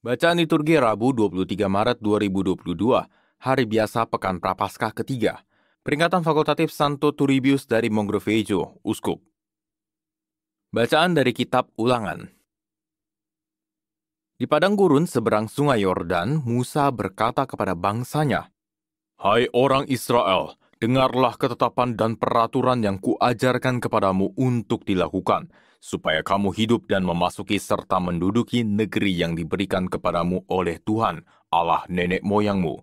Bacaan liturgi Rabu 23 Maret 2022, hari biasa Pekan Prapaskah ketiga. Peringatan fakultatif Santo Turribius dari Mogrovejo, Uskup. Bacaan dari Kitab Ulangan. Di padang gurun seberang sungai Yordan, Musa berkata kepada bangsanya, "Hai orang Israel, dengarlah ketetapan dan peraturan yang kuajarkan kepadamu untuk dilakukan, supaya kamu hidup dan memasuki serta menduduki negeri yang diberikan kepadamu oleh Tuhan, Allah nenek moyangmu.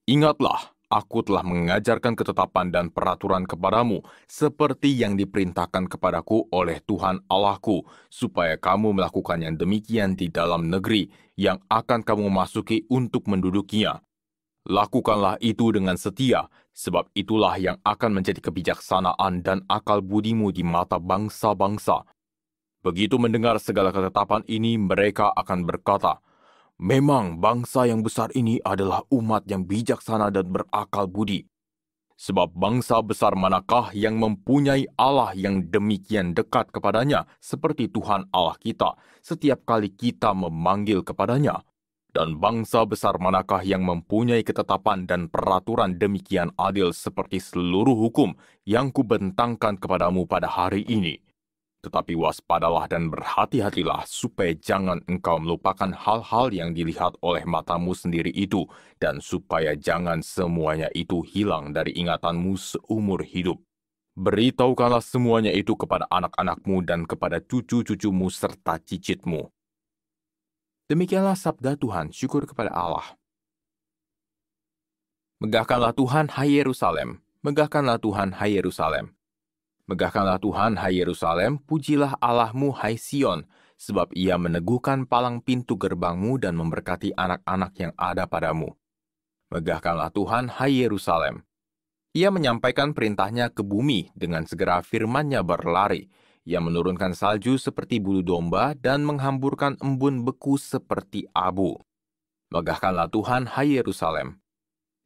Ingatlah, aku telah mengajarkan ketetapan dan peraturan kepadamu, seperti yang diperintahkan kepadaku oleh Tuhan Allahku, supaya kamu melakukan yang demikian di dalam negeri yang akan kamu masuki untuk mendudukinya. Lakukanlah itu dengan setia, sebab itulah yang akan menjadi kebijaksanaan dan akal budimu di mata bangsa-bangsa. Begitu mendengar segala ketetapan ini, mereka akan berkata, 'Memang bangsa yang besar ini adalah umat yang bijaksana dan berakal budi.' Sebab bangsa besar manakah yang mempunyai Allah yang demikian dekat kepadanya, seperti Tuhan Allah kita, setiap kali kita memanggil kepadanya? Dan bangsa besar manakah yang mempunyai ketetapan dan peraturan demikian adil seperti seluruh hukum yang kubentangkan kepadamu pada hari ini? Tetapi waspadalah dan berhati-hatilah supaya jangan engkau melupakan hal-hal yang dilihat oleh matamu sendiri itu, dan supaya jangan semuanya itu hilang dari ingatanmu seumur hidup. Beritahukanlah semuanya itu kepada anak-anakmu dan kepada cucu-cucumu serta cicitmu." Demikianlah sabda Tuhan, syukur kepada Allah. Megahkanlah Tuhan, hai Yerusalem. Megahkanlah Tuhan, hai Yerusalem. Megahkanlah Tuhan, hai Yerusalem. Pujilah Allahmu, hai Sion. Sebab ia meneguhkan palang pintu gerbangmu dan memberkati anak-anak yang ada padamu. Megahkanlah Tuhan, hai Yerusalem. Ia menyampaikan perintahnya ke bumi, dengan segera firman-Nya berlari. Ia menurunkan salju seperti bulu domba dan menghamburkan embun beku seperti abu. Megahkanlah Tuhan, hai Yerusalem.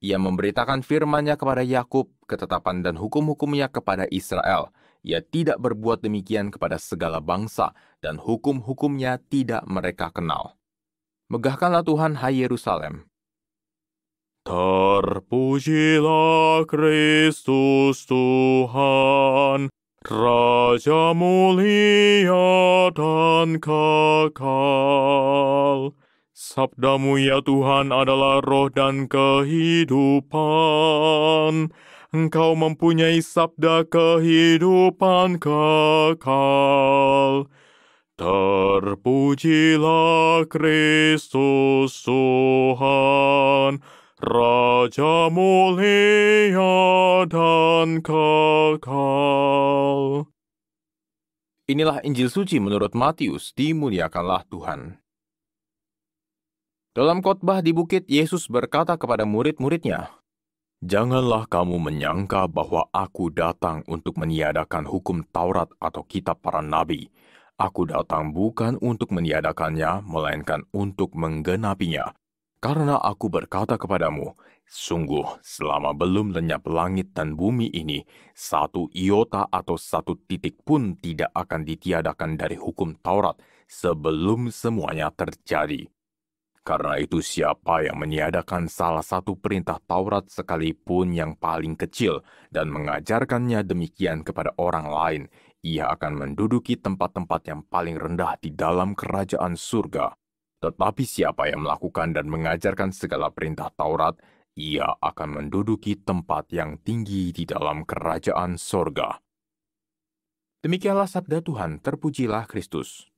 Ia memberitakan firman-Nya kepada Yakub, ketetapan dan hukum-hukum-Nya kepada Israel. Ia tidak berbuat demikian kepada segala bangsa, dan hukum-hukum-Nya tidak mereka kenal. Megahkanlah Tuhan, hai Yerusalem. Terpujilah Kristus Tuhan, Raja mulia dan kekal. Sabdamu ya Tuhan adalah roh dan kehidupan. Engkau mempunyai sabda kehidupan kekal. Terpujilah Kristus Tuhan, Raja mulia dan kekal. Inilah Injil suci menurut Matius, dimuliakanlah Tuhan. Dalam khotbah di bukit, Yesus berkata kepada murid-muridnya, "Janganlah kamu menyangka bahwa aku datang untuk meniadakan hukum Taurat atau kitab para nabi. Aku datang bukan untuk meniadakannya, melainkan untuk menggenapinya. Karena aku berkata kepadamu, sungguh selama belum lenyap langit dan bumi ini, satu iota atau satu titik pun tidak akan ditiadakan dari hukum Taurat sebelum semuanya terjadi. Karena itu siapa yang meniadakan salah satu perintah Taurat sekalipun yang paling kecil dan mengajarkannya demikian kepada orang lain, ia akan menduduki tempat-tempat yang paling rendah di dalam kerajaan surga. Tetapi siapa yang melakukan dan mengajarkan segala perintah Taurat, ia akan menduduki tempat yang tinggi di dalam kerajaan surga." Demikianlah sabda Tuhan, terpujilah Kristus.